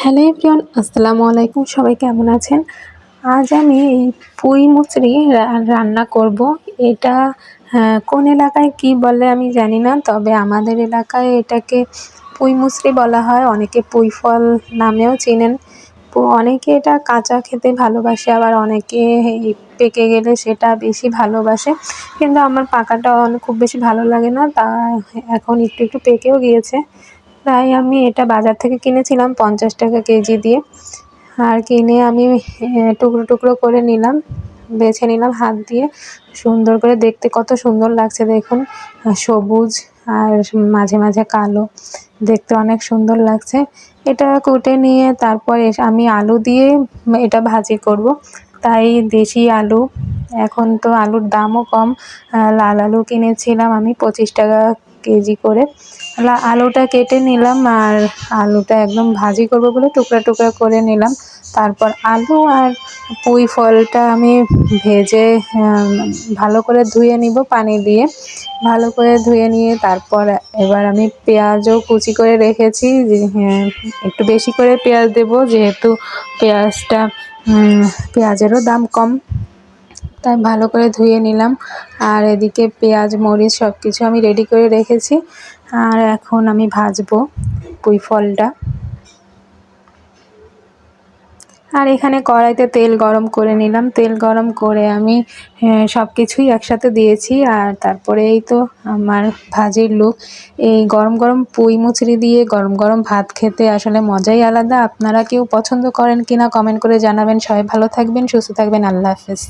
Hello everyone, আসসালামু আলাইকুম। সবাই কেমন আছেন? আজ আমি এই পুঁই মুচড়ি রান্না করব। এটা কোন এলাকায় কি বলে আমি জানি না, তবে আমাদের এলাকায় এটাকে পুঁই মুচড়ি বলা হয়। অনেকে পুঁই ফল নামেও চেনেন। অনেকে এটা কাঁচা খেতে ভালোবাসে, আবার অনেকে এই পেকে গেলে সেটা বেশি ভালোবাসে, কিন্তু আমার পাকাটা খুব বেশি ভালো লাগে না। তা এখন একটু একটু পেকেও গিয়েছে, তাই আমি এটা বাজার থেকে কিনেছিলাম 50 টাকা কেজি দিয়ে। আর কিনে আমি টুকরো টুকরো করে নিলাম, বেছে নিলাম হাত দিয়ে। সুন্দর করে দেখতে কত সুন্দর লাগছে দেখুন, সবুজ আর মাঝে মাঝে কালো, দেখতে অনেক সুন্দর লাগছে। এটা কুটে নিয়ে তারপর আমি আলু দিয়ে এটা ভাজি করব। তাই দেশি আলু, এখন তো আলুর দামও কম, লাল আলু কিনেছিলাম আমি 25 টাকা কেজি করে। আলুটা কেটে নিলাম, আর আলুটা একদম ভাজি করব বলে টুকরা টুকরা করে নিলাম। তারপর আলু আর পুঁই ফলটা আমি ভেজে ভালো করে ধুয়ে নিব পানি দিয়ে। ভালো করে ধুয়ে নিয়ে তারপর এবার আমি পেঁয়াজও কুচি করে রেখেছি, একটু বেশি করে পেঁয়াজ দেব, যেহেতু পেঁয়াজটা পেঁয়াজেরও দাম কম। তাই ভালো করে ধুয়ে নিলাম, আর এদিকে পেঁয়াজ মরিচ সব কিছু আমি রেডি করে রেখেছি। আর এখন আমি ভাজবো পুঁই ফলটা। আর এখানে কড়াইতে তেল গরম করে নিলাম, তেল গরম করে আমি সব কিছুই একসাথে দিয়েছি। আর তারপরে এই তো আমার ভাজির লুক। এই গরম গরম পুঁই মুচড়ি দিয়ে গরম গরম ভাত খেতে আসলে মজাই আলাদা। আপনারা কেউ পছন্দ করেন কিনা কমেন্ট করে জানাবেন। সবাই ভালো থাকবেন, সুস্থ থাকবেন। আল্লাহ হাফেজ।